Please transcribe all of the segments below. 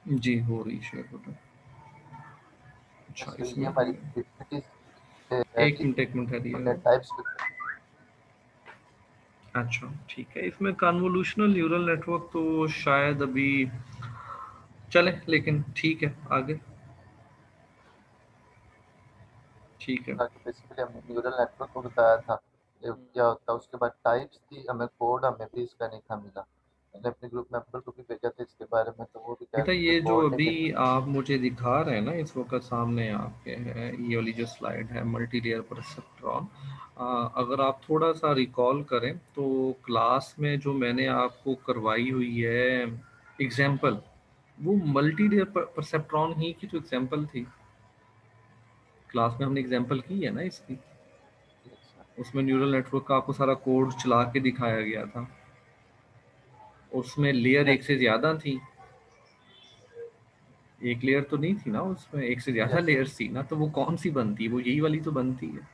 जी हो रही share button. अच्छा तो ये इसमें हमारी भी एक मिनट है दिया। टाइप्स। अच्छा ठीक है, इसमें कन्वोल्यूशनल न्यूरल नेटवर्क तो शायद अभी चले, लेकिन ठीक है आगे। ठीक है। बेसिकली हमने न्यूरल नेटवर्क को बताया था ये क्या होता है, उसके बाद टाइप्स थी, हमें कोड हमें भी इसका नहीं था मिला। मैंने अपने ग्रुप मेंबर को भी भेजा था इसके बारे में, तो वो भी कह बेटा रहे थे ये जो कोड नहीं अभी मिल रहा। आप मुझे दिखा रहे हैं ना इस वक्त सामने आपके है, ये वाली जो स्लाइड है मल्टी लेयर परसेप्ट्रॉन, अगर आप थोड़ा सा रिकॉल करें तो क्लास में जो मैंने आपको करवाई हुई है एग्जाम्पल, वो मल्टी लेयर परसेप्ट्रॉन ही की तो एग्जाम्पल थी। क्लास में हमने एग्जाम्पल की है ना इसकी, अच्छा। उसमें न्यूरल नेटवर्क का आपको सारा कोड चला के दिखाया गया था। उसमें लेयर एक यस से ज्यादा थी, एक लेयर तो नहीं थी ना उसमें, एक से ज्यादा यस। लेयर्स थी ना, तो वो कौन सी बनती है? वो यही वाली तो बनती है।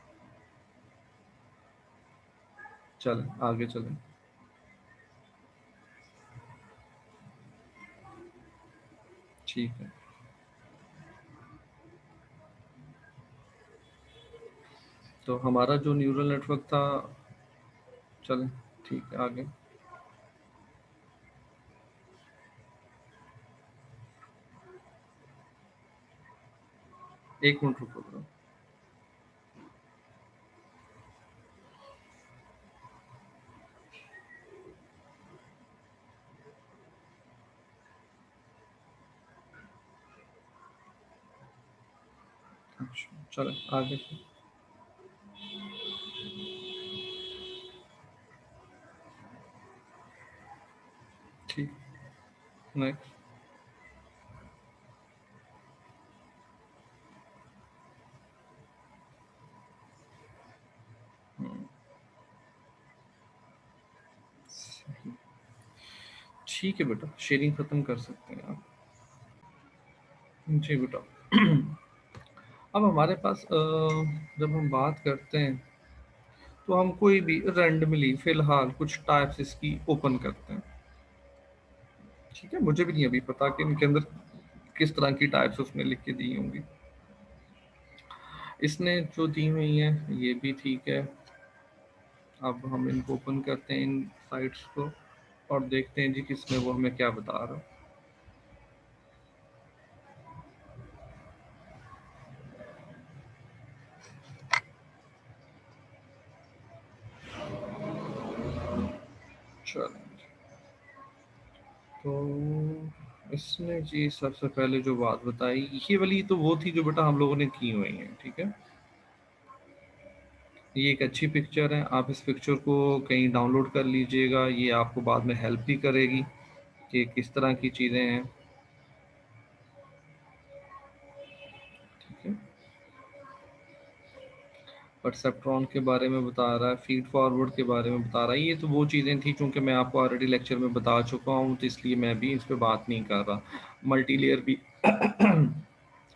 चल आगे चलें। ठीक है, तो हमारा जो न्यूरल नेटवर्क था, चलें ठीक है आगे। एक मिनट रुको बरो। अच्छा चलें आगे। ठीक, नेक्स्ट। ठीक है बेटा, शेयरिंग खत्म कर सकते हैं आप। जी बेटा। अब हमारे पास जब हम बात करते हैं तो हम कोई भी रैंडमली फिलहाल कुछ टाइप्स इसकी ओपन करते हैं। ठीक है, मुझे भी नहीं अभी पता कि इनके अंदर किस तरह की टाइप्स उसने लिख के दी होंगी। इसने जो दी हुई है ये भी ठीक है। अब हम इनको ओपन करते हैं इन साइट्स को और देखते हैं जी किसमें वो हमें क्या बता रहा है। चलें, तो इसने जी सबसे पहले जो बात बताई ये वाली तो वो थी जो बेटा हम लोगों ने की हुई है। ठीक है, ये एक अच्छी पिक्चर है, आप इस पिक्चर को कहीं डाउनलोड कर लीजिएगा, ये आपको बाद में हेल्प भी करेगी कि किस तरह की चीज़ें हैं। ठीक है, परसेप्ट्रॉन के बारे में बता रहा है, फीड फॉरवर्ड के बारे में बता रहा है। ये तो वो चीज़ें थी चूँकि मैं आपको ऑलरेडी लेक्चर में बता चुका हूँ, तो इसलिए मैं भी इस पर बात नहीं कर रहा। मल्टी लेयर भी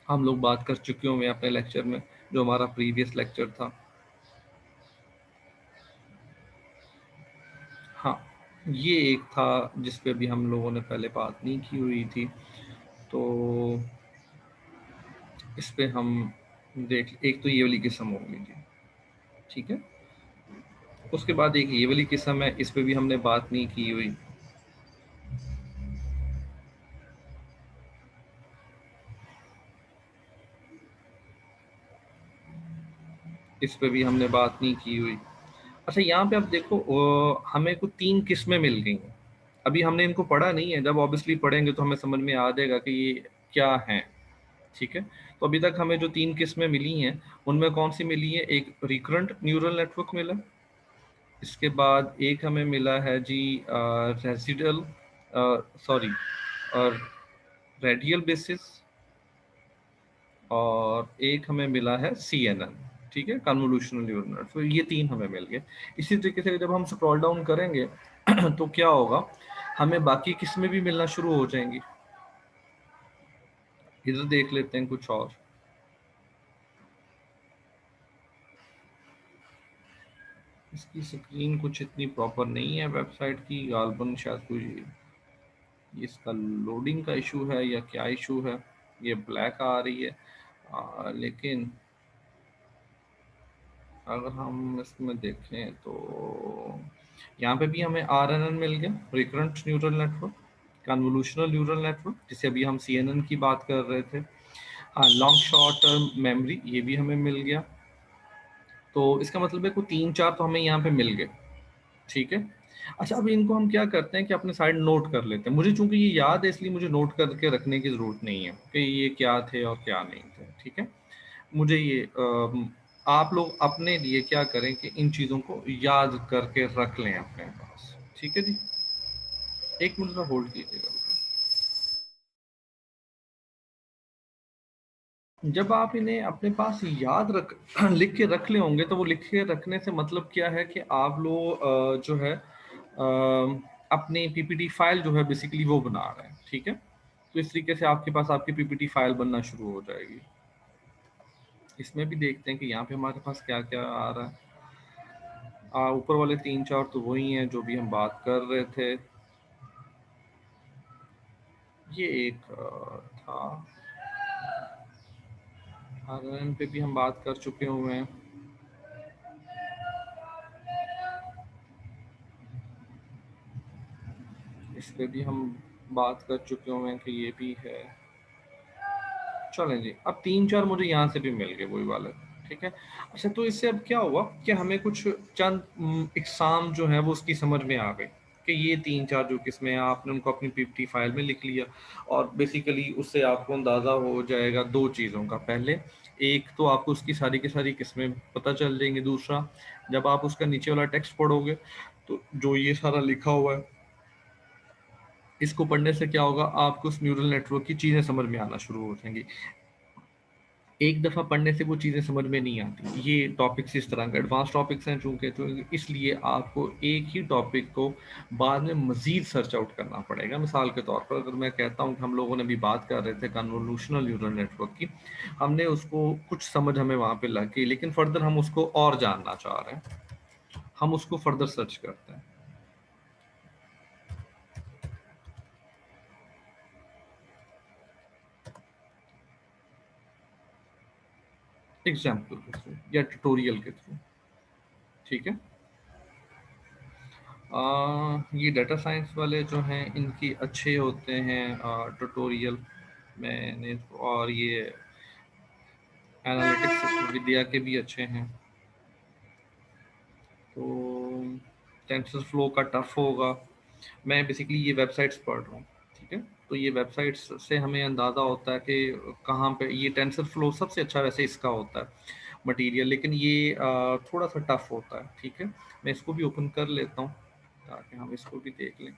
हम लोग बात कर चुके होंगे अपने लेक्चर में, जो हमारा प्रीवियस लेक्चर था। हाँ, ये एक था जिस पे भी हम लोगों ने पहले बात नहीं की हुई थी, तो इस पे हम देख, एक तो ये वाली किस्म हो गई थी। ठीक है, उसके बाद एक ये वाली किस्म है, इस पे भी हमने बात नहीं की हुई। इस पे भी हमने बात नहीं की हुई। अच्छा यहाँ पे आप देखो, हमें को तीन किस्में मिल गई हैं। अभी हमने इनको पढ़ा नहीं है, जब ऑब्वियसली पढ़ेंगे तो हमें समझ में आ जाएगा कि ये क्या है। ठीक है, तो अभी तक हमें जो तीन किस्में मिली हैं उनमें कौन सी मिली है? एक रिकरेंट न्यूरल नेटवर्क मिला, इसके बाद एक हमें मिला है जी रेसिडल, सॉरी, और रेडियल बेसिस, और एक हमें मिला है CNN। ठीक है, कन्वोल्यूशनल न्यूरल नेटवर्क, तो ये तीन हमें मिल गए। इसी तरीके से जब हम स्क्रॉल डाउन करेंगे तो क्या होगा, हमें बाकी किस्में भी मिलना शुरू हो जाएंगी। इधर देख लेते हैं कुछ और। इसकी स्क्रीन कुछ इतनी प्रॉपर नहीं है वेबसाइट की, गालबन शायद कोई इसका लोडिंग का इशू है या क्या इशू है, ये ब्लैक आ रही है। लेकिन अगर हम इसमें देखें तो यहाँ पे भी हमें RNN मिल गया, recurrent neural network, convolutional neural network, जिसे अभी हम CNN की बात कर रहे थे। हाँ, लॉन्ग शॉर्ट टर्म मेमोरी, ये भी हमें मिल गया। तो इसका मतलब है को 3-4 तो हमें यहाँ पे मिल गए, ठीक है। अच्छा, अब इनको हम क्या करते हैं कि अपने साइड नोट कर लेते हैं। मुझे चूंकि ये याद है इसलिए मुझे नोट करके रखने की ज़रूरत नहीं है कि ये क्या थे और क्या नहीं थे, ठीक है। मुझे ये आप लोग अपने लिए क्या करें कि इन चीज़ों को याद करके रख लें अपने पास, ठीक है जी। एक मिनट का होल्ड कीजिएगा। जब आप इन्हें अपने पास याद रख लिख के रख ले होंगे, तो वो लिख के रखने से मतलब क्या है कि आप लोग जो है अपनी पीपीटी फाइल जो है बेसिकली वो बना रहे हैं, ठीक है। तो इस तरीके से आपके पास आपकी पीपीटी फाइल बनना शुरू हो जाएगी। इसमें भी देखते हैं कि यहाँ पे हमारे पास क्या क्या आ रहा है। ऊपर वाले 3-4 तो वही हैं जो भी हम बात कर रहे थे। ये एक था, RNN पे भी हम बात कर चुके हुए हैं। इस पे भी हम बात कर चुके हुए हैं कि ये भी है। चलें जी, अब 3-4 मुझे यहाँ से भी मिल गए वही वाले, ठीक है। अच्छा, तो इससे अब क्या हुआ कि हमें कुछ चंद एग्जाम जो है वो उसकी समझ में आ गई कि ये 3-4 जो किस्में हैं, आपने उनको अपनी पीपीटी फाइल में लिख लिया। और बेसिकली उससे आपको अंदाज़ा हो जाएगा दो चीज़ों का। पहले, एक तो आपको उसकी सारी की सारी किस्में पता चल जाएंगी। दूसरा, जब आप उसका नीचे वाला टेक्स्ट पढ़ोगे तो जो ये सारा लिखा हुआ है, इसको पढ़ने से क्या होगा, आपको उस न्यूरल नेटवर्क की चीज़ें समझ में आना शुरू हो जाएंगी। एक दफ़ा पढ़ने से वो चीज़ें समझ में नहीं आती। ये टॉपिक्स इस तरह के एडवांस टॉपिक्स हैं चूँकि, तो इसलिए आपको एक ही टॉपिक को बाद में मज़ीद सर्च आउट करना पड़ेगा। मिसाल के तौर पर अगर मैं कहता हूँ कि हम लोगों ने अभी बात कर रहे थे कन्वोल्यूशनल न्यूरल नेटवर्क की, हमने उसको कुछ समझ हमें वहाँ पे लग गई, लेकिन फर्दर हम उसको और जानना चाह रहे हैं, हम उसको फर्दर सर्च करते हैं। एग्जाम्पल के थ्रू या ट्यूटोरियल के थ्रू, ठीक है। ये डाटा साइंस वाले जो हैं इनकी अच्छे होते हैं ट्यूटोरियल मैंने, और ये एनालिटिक्स विद्या के भी अच्छे हैं। तो टेंसर फ्लो का टफ होगा। मैं बेसिकली ये वेबसाइट्स पढ़ रहा हूँ, ठीक है। तो ये वेबसाइट्स से हमें अंदाज़ा होता है कि कहाँ पे ये टेंसर फ्लो सबसे अच्छा वैसे इसका होता है मटेरियल, लेकिन ये थोड़ा सा टफ होता है, ठीक है। मैं इसको भी ओपन कर लेता हूँ ताकि हम इसको भी देख लें।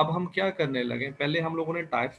अब हम क्या करने लगे, पहले हम लोगों ने टाइप्स